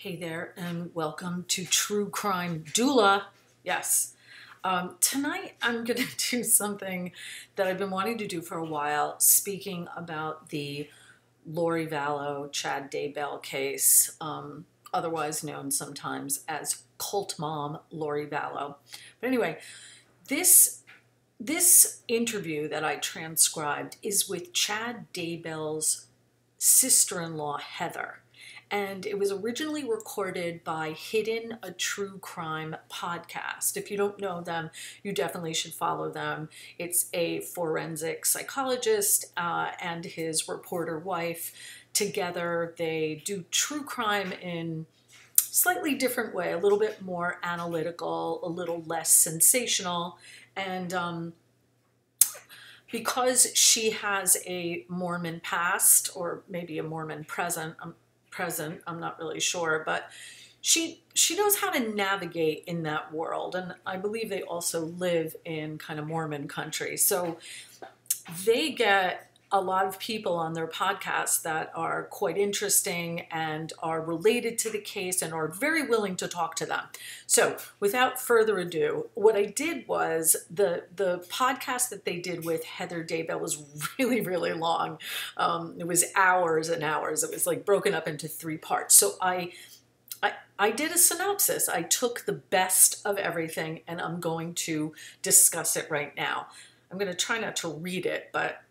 Hey there, and welcome to True Crime Doula. Yes. Tonight I'm going to do something that I've been wanting to do for a while, speaking about the Lori Vallow, Chad Daybell case, otherwise known sometimes as Cult Mom Lori Vallow. But anyway, this interview that I transcribed is with Chad Daybell's sister-in-law, Heather. And it was originally recorded by Hidden, a true crime podcast. If you don't know them, you definitely should follow them. It's a forensic psychologist and his reporter wife. Together, they do true crime in slightly different way, a little bit more analytical, a little less sensational. And because she has a Mormon past, or maybe a Mormon present, I'm not really sure, but she knows how to navigate in that world. And I believe they also live in kind of Mormon country. So they get a lot of people on their podcast that are quite interesting and are related to the case and are very willing to talk to them. So without further ado, what I did was the podcast that they did with Heather Daybell was really, really long. It was hours and hours. It was like broken up into 3 parts. So I did a synopsis. I took the best of everything and I'm going to discuss it right now. I'm going to try not to read it, but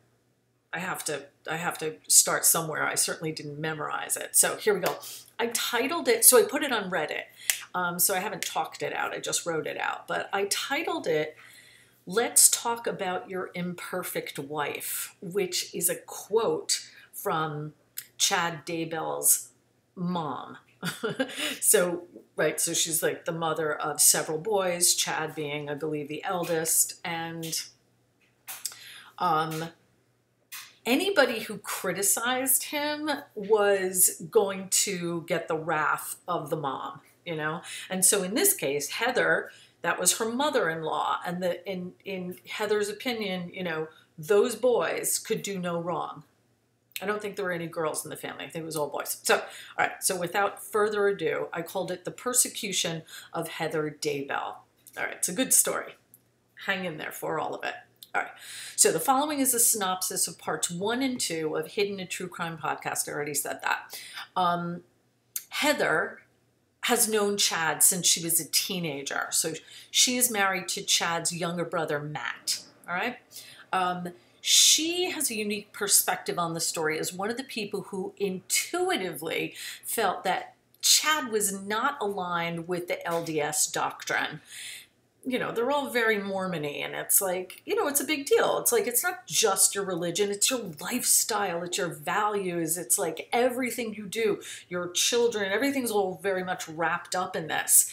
I have to start somewhere. I certainly didn't memorize it. So here we go. I titled it, so I put it on Reddit. So I haven't talked it out. I just wrote it out. But I titled it, "Let's Talk About Your Imperfect Wife," which is a quote from Chad Daybell's mom. So she's like the mother of several boys, Chad being, I believe, the eldest. And anybody who criticized him was going to get the wrath of the mom, you know? And so in this case, Heather, that was her mother-in-law. And in Heather's opinion, you know, those boys could do no wrong. I don't think there were any girls in the family. I think it was all boys. So, all right. So without further ado, I called it The Persecution of Heather Daybell. All right. It's a good story. Hang in there for all of it. All right, so the following is a synopsis of parts 1 and 2 of Hidden, a True Crime podcast. I already said that. Heather has known Chad since she was a teenager. So she is married to Chad's younger brother, Matt. All right. She has a unique perspective on the story as one of the people who intuitively felt that Chad was not aligned with the LDS doctrine. You know, they're all very Mormon-y, and it's like, you know, it's a big deal. It's like, it's not just your religion, it's your lifestyle, it's your values, it's like everything you do, your children, everything's all very much wrapped up in this.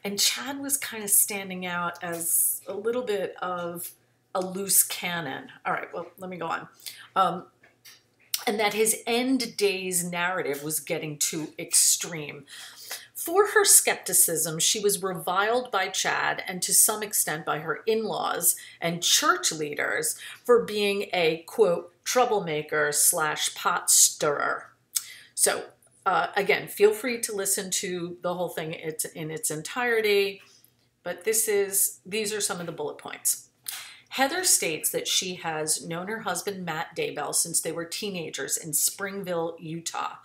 And Chad was kind of standing out as a little bit of a loose cannon. All right, well, let me go on. And that his end days narrative was getting too extreme. For her skepticism, she was reviled by Chad and to some extent by her in-laws and church leaders for being a, quote, troublemaker / pot stirrer. So again, feel free to listen to the whole thing in its entirety, but these are some of the bullet points. Heather states that she has known her husband, Matt Daybell, since they were teenagers in Springville, Utah.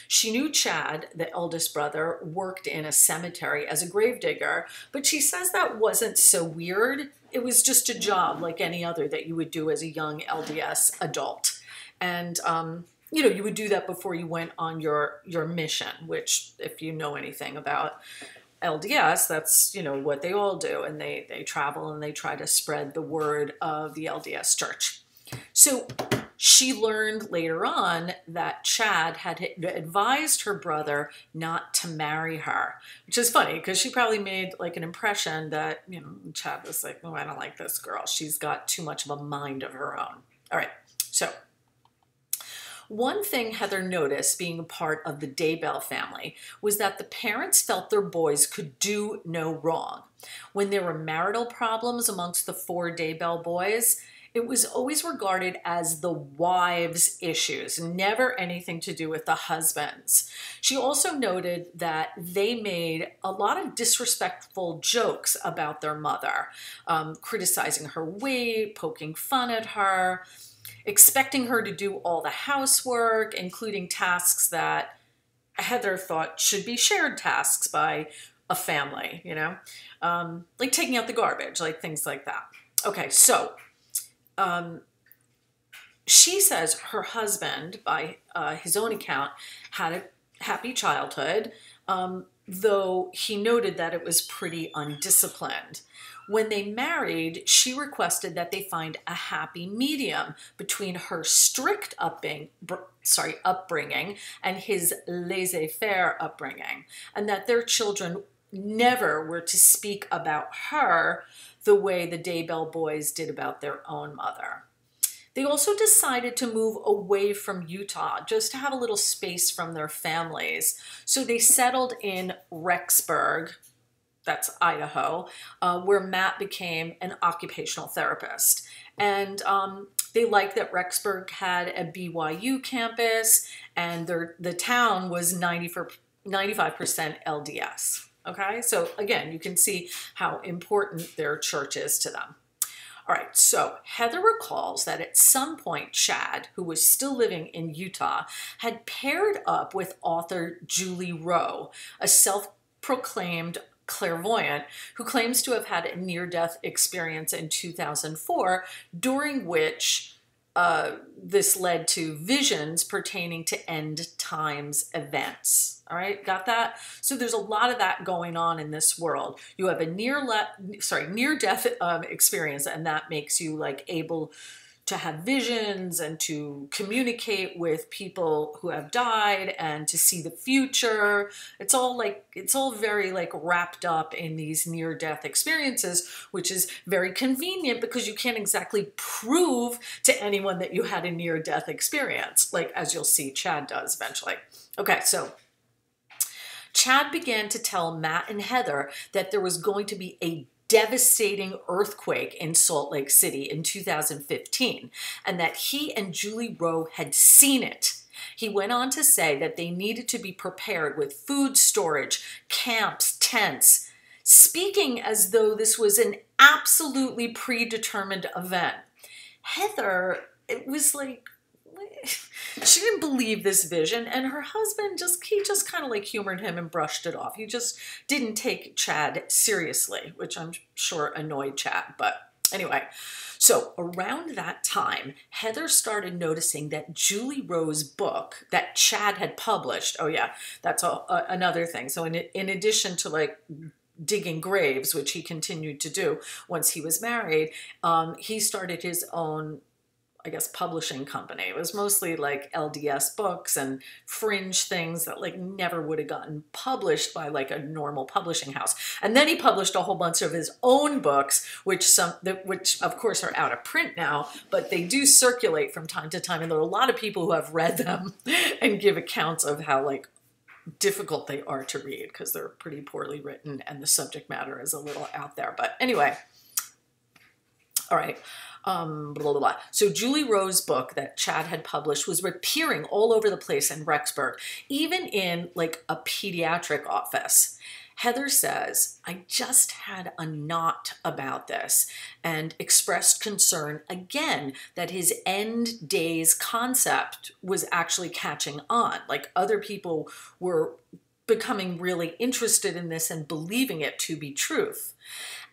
She knew Chad, the eldest brother, worked in a cemetery as a gravedigger, but she says that wasn't so weird. It was just a job like any other that you would do as a young LDS adult. And, you know, you would do that before you went on your mission, which, if you know anything about LDS, that's, you know, what they all do. And they travel and they try to spread the word of the LDS church. So she learned later on that Chad had advised her brother not to marry her, which is funny because she probably made like an impression that, you know, Chad was like, oh, I don't like this girl. She's got too much of a mind of her own. All right. So one thing Heather noticed being a part of the Daybell family was that the parents felt their boys could do no wrong. When there were marital problems amongst the 4 Daybell boys, It was always regarded as the wives' issues, never anything to do with the husbands. She also noted that they made a lot of disrespectful jokes about their mother, criticizing her weight, poking fun at her, expecting her to do all the housework, including tasks that Heather thought should be shared tasks by a family, like taking out the garbage, like things like that. Okay, so she says her husband, by his own account, had a happy childhood, though he noted that it was pretty undisciplined. When they married, she requested that they find a happy medium between her strict upbringing and his laissez-faire upbringing, and that their children never were to speak about her the way the Daybell boys did about their own mother. They also decided to move away from Utah just to have a little space from their families. So they settled in Rexburg, that's Idaho, where Matt became an occupational therapist. And they liked that Rexburg had a BYU campus, and the town was 95% LDS. Okay, so again, you can see how important their church is to them. All right, so Heather recalls that at some point, Chad, who was still living in Utah, had paired up with author Julie Rowe, a self-proclaimed clairvoyant who claims to have had a near-death experience in 2004, during which this led to visions pertaining to end times events. All right, got that? So there's a lot of that going on in this world. You have a near-death experience, and that makes you like able to have visions and to communicate with people who have died and to see the future. It's all very like wrapped up in these near-death experiences, which is very convenient because you can't exactly prove to anyone that you had a near-death experience, like as you'll see Chad does eventually. Okay, so Chad began to tell Matt and Heather that there was going to be a devastating earthquake in Salt Lake City in 2015, and that he and Julie Rowe had seen it. He went on to say that they needed to be prepared with food storage, camps, tents, speaking as though this was an absolutely predetermined event. Heather, it was like, she didn't believe this vision, and her husband he just kind of like humored him and brushed it off. He just didn't take Chad seriously, which I'm sure annoyed Chad. But anyway, so around that time, Heather started noticing that Julie Rowe's book that Chad had published, oh yeah, that's another thing. So in addition to like digging graves, which he continued to do once he was married, he started his own, I guess, publishing company. It was mostly like LDS books and fringe things that like never would have gotten published by like a normal publishing house. And then he published a whole bunch of his own books, which of course are out of print now, but they do circulate from time to time. And there are a lot of people who have read them and give accounts of how like difficult they are to read because they're pretty poorly written and the subject matter is a little out there. But anyway, all right. Blah, blah, blah. So Julie Rowe's book that Chad had published was appearing all over the place in Rexburg, even in like a pediatric office. Heather says, I just had a knot about this, and expressed concern again that his end days concept was actually catching on. Like other people were becoming really interested in this and believing it to be truth.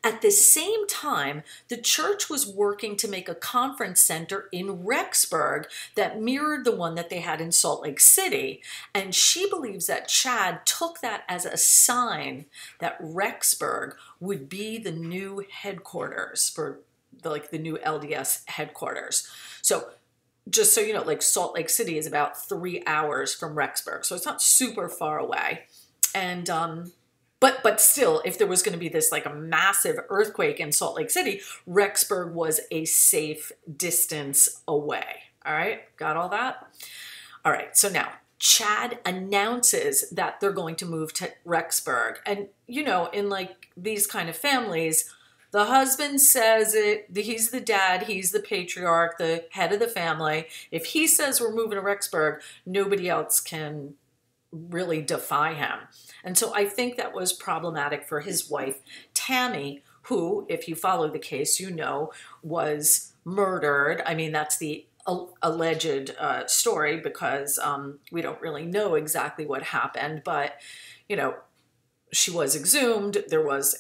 At the same time, the church was working to make a conference center in Rexburg that mirrored the one that they had in Salt Lake City. And she believes that Chad took that as a sign that Rexburg would be the new headquarters for the new LDS headquarters. So just so you know, like Salt Lake City is about 3 hours from Rexburg. So it's not super far away. And, But still, if there was going to be this like a massive earthquake in Salt Lake City, Rexburg was a safe distance away. All right, got all that? All right, so now Chad announces that they're going to move to Rexburg. And, you know, in like these kind of families, The husband says it. He's the dad. He's the patriarch, the head of the family. If he says we're moving to Rexburg, nobody else can really defy him. And so I think that was problematic for his wife, Tammy, who, if you follow the case, you know, was murdered. I mean, that's the alleged story, because we don't really know exactly what happened, but, you know, she was exhumed. There was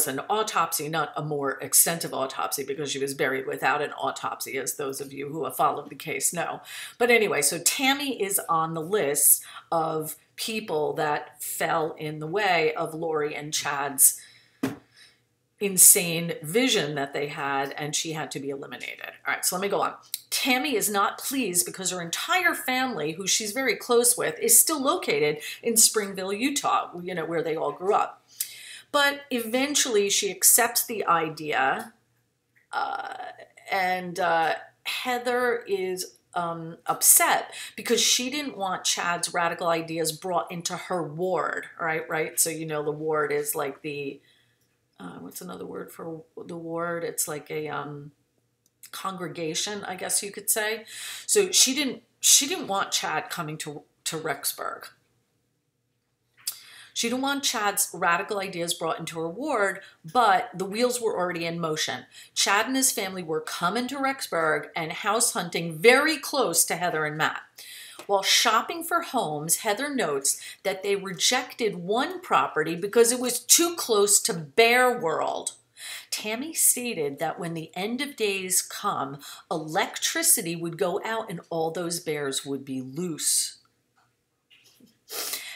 an autopsy, not a more extensive autopsy, because she was buried without an autopsy, as those of you who have followed the case know. But anyway, so Tammy is on the list of people that fell in the way of Lori and Chad's insane vision that they had, and she had to be eliminated. All right, so let me go on. Tammy is not pleased because her entire family, who she's very close with, is still located in Springville, Utah, you know, where they all grew up. But eventually she accepts the idea, and Heather is upset because she didn't want Chad's radical ideas brought into her ward, right? So, you know, the ward is like the, what's another word for the ward? It's like a congregation, I guess you could say. So she didn't want Chad coming to Rexburg. She didn't want Chad's radical ideas brought into her ward, but the wheels were already in motion. Chad and his family were coming to Rexburg and house hunting very close to Heather and Matt. While shopping for homes, Heather notes that they rejected one property because it was too close to Bear World. Tammy stated that when the end of days come, electricity would go out and all those bears would be loose.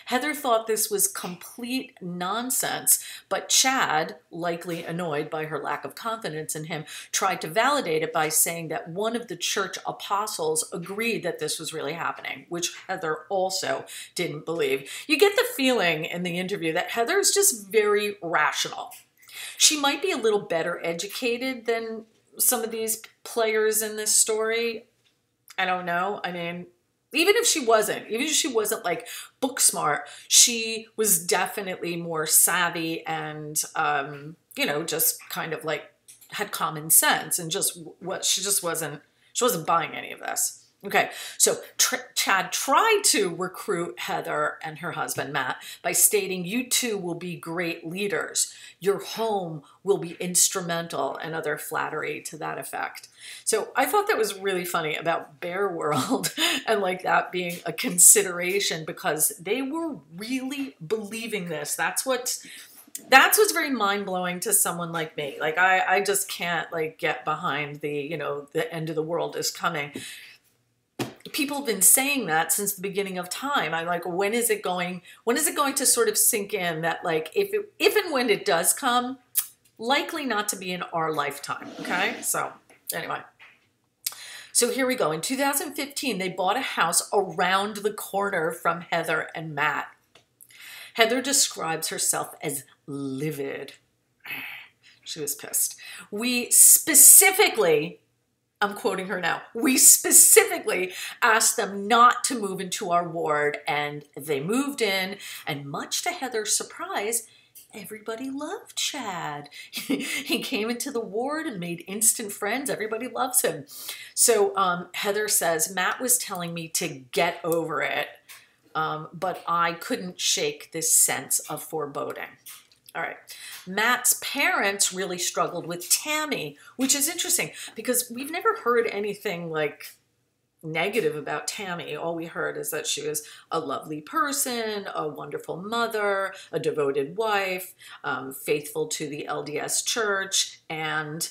Heather thought this was complete nonsense, but Chad, likely annoyed by her lack of confidence in him, tried to validate it by saying that one of the church apostles agreed that this was really happening, which Heather also didn't believe. You get the feeling in the interview that Heather is just very rational. She might be a little better educated than some of these players in this story. I don't know. I mean, even if she wasn't like book smart, she was definitely more savvy and, you know, just kind of like had common sense, and she wasn't buying any of this. Okay, so Chad tried to recruit Heather and her husband, Matt, by stating, "You two will be great leaders. Your home will be instrumental," and other flattery to that effect. So I thought that was really funny about Bear World and like that being a consideration, because they were really believing this. That's what's very mind-blowing to someone like me. Like I just can't like get behind the, you know, the end of the world is coming. People have been saying that since the beginning of time. I'm like, when is it going to sort of sink in that, like, if and when it does come, likely not to be in our lifetime, okay? So anyway, so here we go. In 2015, they bought a house around the corner from Heather and Matt. Heather describes herself as livid. She was pissed. I'm quoting her now, "We specifically asked them not to move into our ward, and they moved in, and much to Heather's surprise, everybody loved Chad. He came into the ward and made instant friends. Everybody loves him." So Heather says, "Matt was telling me to get over it, but I couldn't shake this sense of foreboding." All right. Matt's parents really struggled with Tammy, which is interesting because we've never heard anything like negative about Tammy. All we heard is that she was a lovely person, a wonderful mother, a devoted wife, faithful to the LDS church, and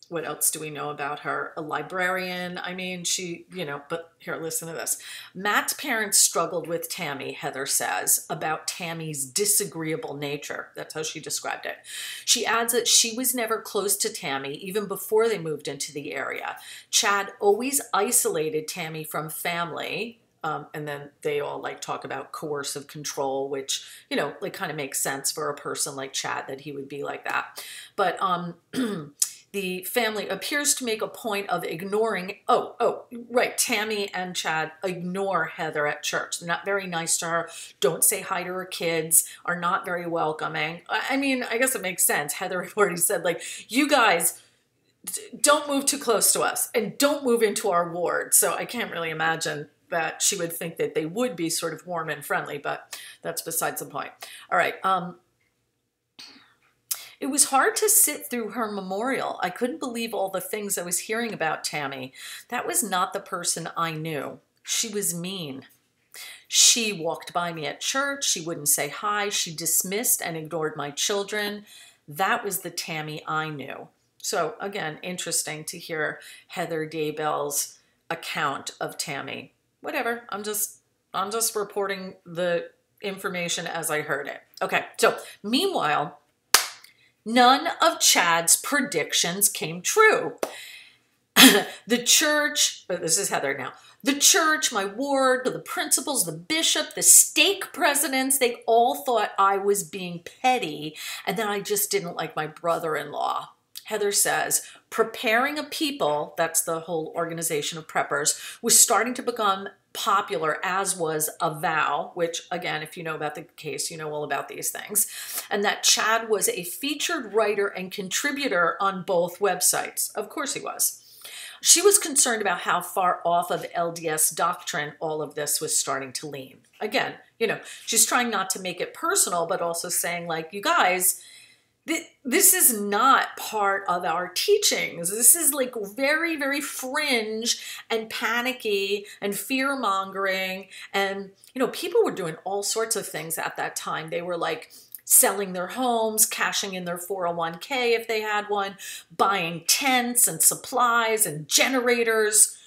what else do we know about her? A librarian. I mean, she, you know, but here, listen to this. Matt's parents struggled with Tammy, Heather says, about Tammy's disagreeable nature. That's how she described it. She adds that she was never close to Tammy, even before they moved into the area. Chad always isolated Tammy from family. And then they all like talk about coercive control, which, you know, like kind of makes sense for a person like Chad that he would be like that. But The family appears to make a point of ignoring, right, Tammy and Chad ignore Heather at church. They're not very nice to her, don't say hi to her kids, are not very welcoming. I mean, I guess it makes sense. Heather had already said, like, you guys don't move too close to us and don't move into our ward. So I can't really imagine that she would think that they would be sort of warm and friendly, but that's besides the point. All right. It was hard to sit through her memorial. I couldn't believe all the things I was hearing about Tammy. That was not the person I knew. She was mean. She walked by me at church. She wouldn't say hi. She dismissed and ignored my children. That was the Tammy I knew. So again, interesting to hear Heather Daybell's account of Tammy. Whatever, I'm just reporting the information as I heard it. Okay, so meanwhile, none of Chad's predictions came true. The church, this is Heather now, the church, my ward, the principals, the bishop, the stake presidents, they all thought I was being petty and that I just didn't like my brother-in-law. Heather says, preparing a people, that's the whole organization of preppers, was starting to become popular, as was a vow, which again, if you know about the case, you know all about these things, and that Chad was a featured writer and contributor on both websites. Of course he was. She was concerned about how far off of LDS doctrine all of this was starting to lean. Again, you know, she's trying not to make it personal, but also saying, like, you guys, this is not part of our teachings. This is like very, very fringe and panicky and fear-mongering. And, you know, people were doing all sorts of things at that time. They were like selling their homes, cashing in their 401k if they had one, buying tents and supplies and generators.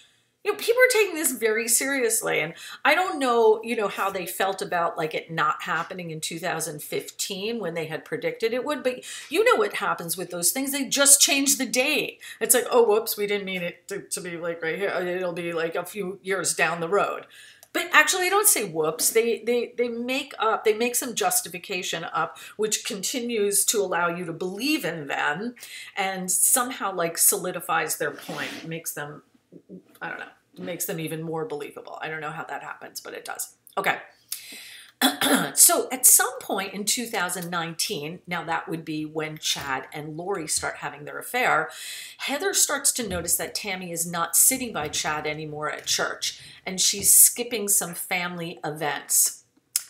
You know, people are taking this very seriously. And I don't know, you know, how they felt about like it not happening in 2015 when they had predicted it would, but you know what happens with those things. They just change the date. It's like, oh, whoops, we didn't mean it to be like right here. It'll be like a few years down the road. But actually, they don't say whoops. They make some justification up, which continues to allow you to believe in them and somehow like solidifies their point, makes them, I don't know, makes them even more believable. I don't know how that happens, but it does. Okay. So at some point in 2019, now that would be when Chad and Lori start having their affair, Heather starts to notice that Tammy is not sitting by Chad anymore at church, and she's skipping some family events.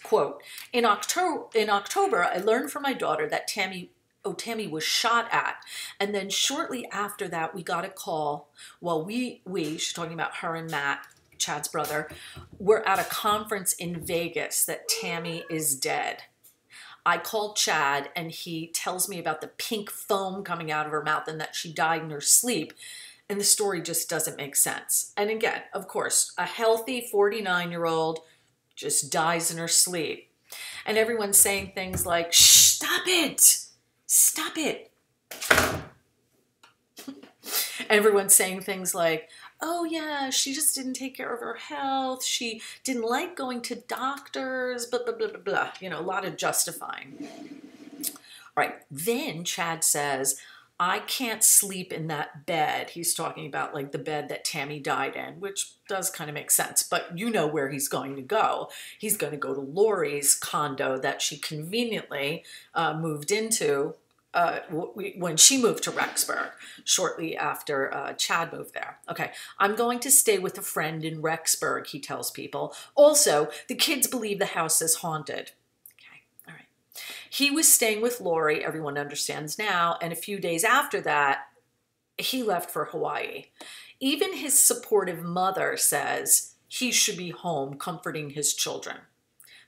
Quote, in October, I learned from my daughter that Tammy was shot at. And then shortly after that, we got a call while she's talking about her and Matt, Chad's brother, were at a conference in Vegas that Tammy is dead. I called Chad and he tells me about the pink foam coming out of her mouth and that she died in her sleep. And the story just doesn't make sense. And again, of course, a healthy 49-year-old just dies in her sleep. And everyone's saying things like, shh, stop it. Stop it. Everyone's saying things like, oh yeah, she just didn't take care of her health. She didn't like going to doctors, blah, blah, blah, blah, blah. You know, a lot of justifying. All right, then Chad says, I can't sleep in that bed. He's talking about like the bed that Tammy died in, which does kind of make sense, but you know where he's going to go. He's going to go to Lori's condo that she conveniently moved into when she moved to Rexburg shortly after Chad moved there. Okay, I'm going to stay with a friend in Rexburg, he tells people. Also, the kids believe the house is haunted. Okay, all right. He was staying with Lori, everyone understands now, and a few days after that, he left for Hawaii. Even his supportive mother says he should be home comforting his children.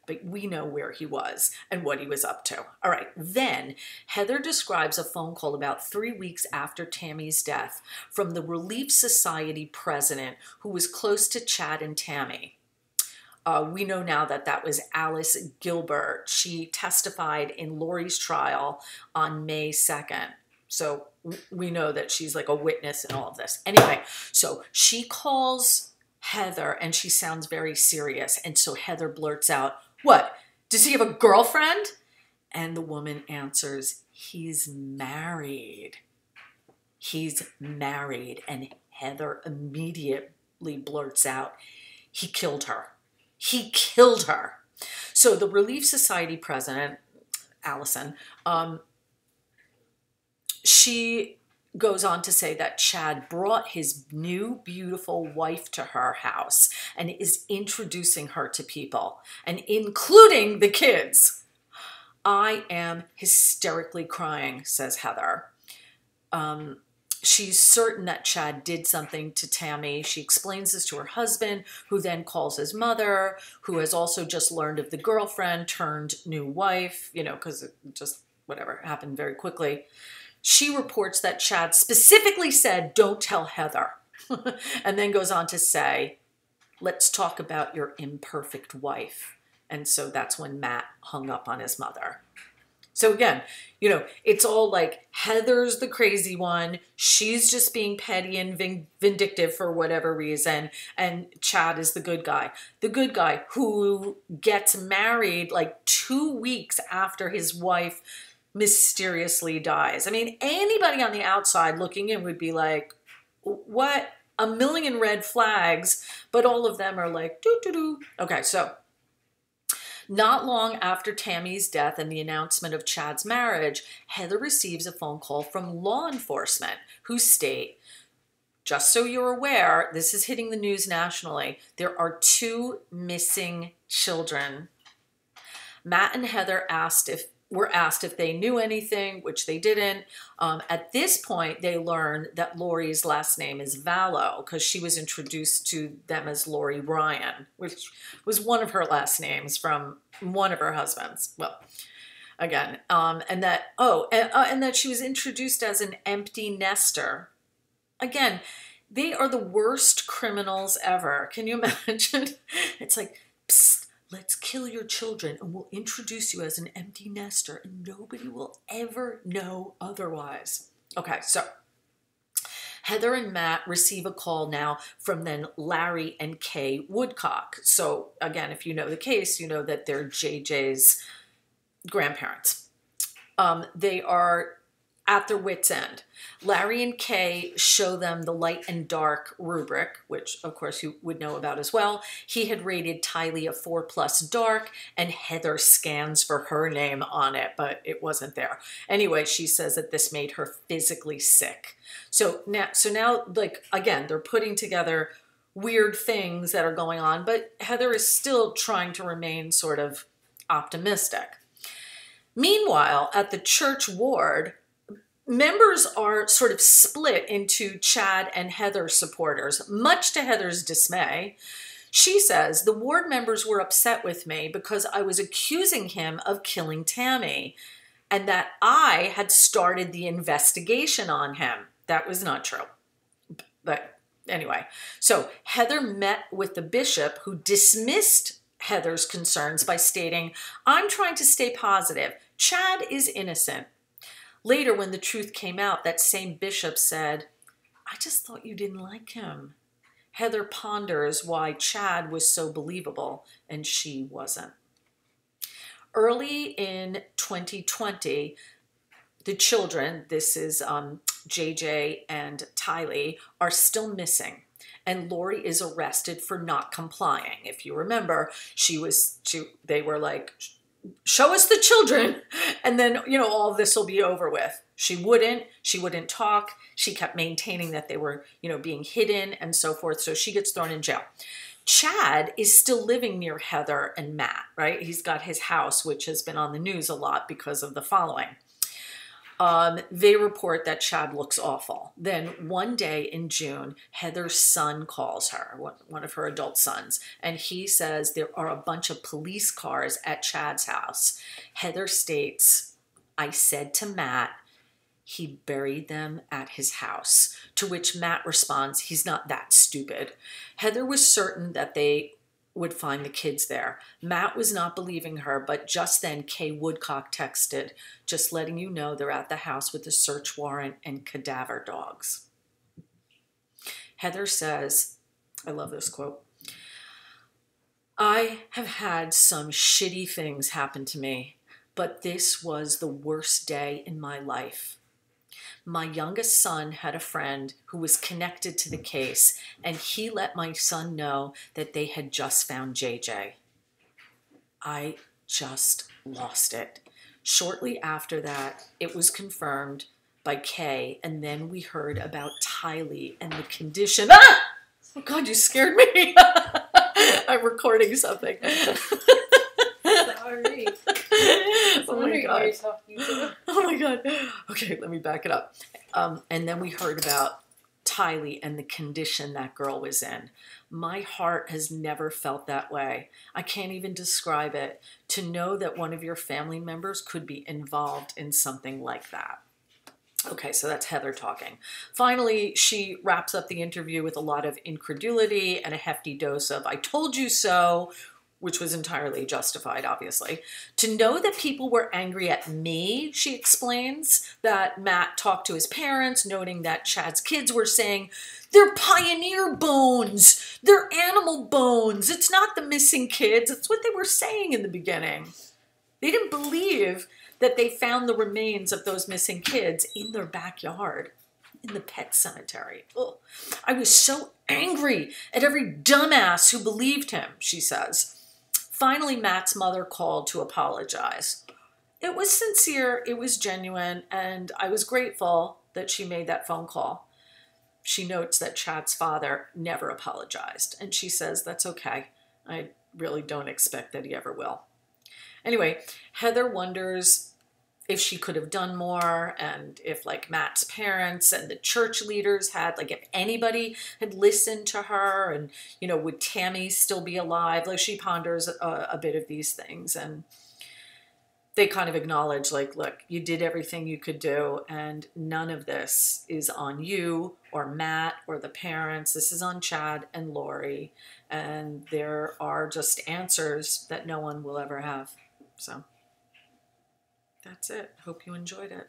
But we know where he was and what he was up to. All right, then Heather describes a phone call about 3 weeks after Tammy's death from the Relief Society president who was close to Chad and Tammy. We know now that that was Alice Gilbert. She testified in Lori's trial on May 2nd. So we know that she's like a witness in all of this. Anyway, so she calls Heather and she sounds very serious. And so Heather blurts out, what? Does he have a girlfriend? And the woman answers, he's married. He's married. And Heather immediately blurts out, he killed her. He killed her. So the Relief Society president, Allison, she goes on to say that Chad brought his new beautiful wife to her house and is introducing her to people, and including the kids. I am hysterically crying, says Heather. She's certain that Chad did something to Tammy. She explains this to her husband, who then calls his mother, who has also just learned of the girlfriend turned new wife, you know, because it just, whatever, happened very quickly. She reports that Chad specifically said, don't tell Heather, and then goes on to say, let's talk about your imperfect wife. And so that's when Matt hung up on his mother. So again, you know, it's all like Heather's the crazy one. She's just being petty and vindictive for whatever reason. And Chad is the good guy. The good guy who gets married like 2 weeks after his wife mysteriously dies. I mean, anybody on the outside looking in would be like, what? A million red flags, but all of them are like, doo-doo-doo. Okay, so not long after Tammy's death and the announcement of Chad's marriage, Heather receives a phone call from law enforcement who state, just so you're aware, this is hitting the news nationally, there are 2 missing children. Matt and Heather were asked if they knew anything, which they didn't. At this point, they learned that Lori's last name is Vallow because she was introduced to them as Lori Ryan, which was one of her last names from one of her husbands. Well, again, and that she was introduced as an empty nester. Again, they are the worst criminals ever. Can you imagine? It's like, psst. Let's kill your children and we'll introduce you as an empty nester and nobody will ever know otherwise. Okay, so Heather and Matt receive a call now from then Larry and Kay Woodcock. So again, if you know the case, you know that they're JJ's grandparents. They are at their wits' end. Larry and Kay show them the light and dark rubric, which of course you would know about as well. He had rated Tylee a 4+ dark, and Heather scans for her name on it, but it wasn't there. Anyway, she says that this made her physically sick. So now, like, again, they're putting together weird things that are going on, but Heather is still trying to remain sort of optimistic. Meanwhile, at the church ward, members are sort of split into Chad and Heather supporters, much to Heather's dismay. She says, the ward members were upset with me because I was accusing him of killing Tammy and that I had started the investigation on him. That was not true. But anyway, so Heather met with the bishop who dismissed Heather's concerns by stating, I'm trying to stay positive. Chad is innocent. Later, when the truth came out, that same bishop said, I just thought you didn't like him. Heather ponders why Chad was so believable and she wasn't. Early in 2020, the children, this is JJ and Tylee, are still missing. And Lori is arrested for not complying. If you remember, they were like, show us the children, and then, you know, all this will be over with. She wouldn't talk. She kept maintaining that they were, you know, being hidden and so forth. So she gets thrown in jail. Chad is still living near Heather and Matt, right? He's got his house, which has been on the news a lot because of the following. They report that Chad looks awful. Then one day in June, Heather's son calls her, one of her adult sons, and he says there are a bunch of police cars at Chad's house. Heather states, I said to Matt, he buried them at his house, to which Matt responds, he's not that stupid. Heather was certain that they would find the kids there. Matt was not believing her, but just then Kay Woodcock texted, just letting you know they're at the house with a search warrant and cadaver dogs. Heather says, I love this quote, I have had some shitty things happen to me, but this was the worst day in my life. My youngest son had a friend who was connected to the case, and he let my son know that they had just found JJ. I just lost it. Shortly after that, it was confirmed by Kay, and then we heard about Tylee and the condition. Ah! Oh God, you scared me. I'm recording something. Sorry. Oh my God. Oh my God. Okay, let me back it up. And then we heard about Tylee and the condition that girl was in. My heart has never felt that way. I can't even describe it. To know that one of your family members could be involved in something like that. Okay, so that's Heather talking. Finally, she wraps up the interview with a lot of incredulity and a hefty dose of "I told you so," which was entirely justified, obviously. To know that people were angry at me, she explains, that Matt talked to his parents, noting that Chad's kids were saying, "They're pioneer bones, they're animal bones, it's not the missing kids." That's what they were saying in the beginning. They didn't believe that they found the remains of those missing kids in their backyard, in the pet cemetery. Ugh. I was so angry at every dumbass who believed him, she says. Finally, Matt's mother called to apologize. It was sincere, it was genuine, and I was grateful that she made that phone call. She notes that Chad's father never apologized, and she says that's okay. I really don't expect that he ever will. Anyway, Heather wonders if she could have done more, and if, like, Matt's parents and the church leaders had, like, if anybody had listened to her, and, you know, would Tammy still be alive? Like, she ponders a bit of these things, and they kind of acknowledge, like, look, you did everything you could do, and none of this is on you or Matt or the parents. This is on Chad and Lori, and there are just answers that no one will ever have. So that's it. Hope you enjoyed it.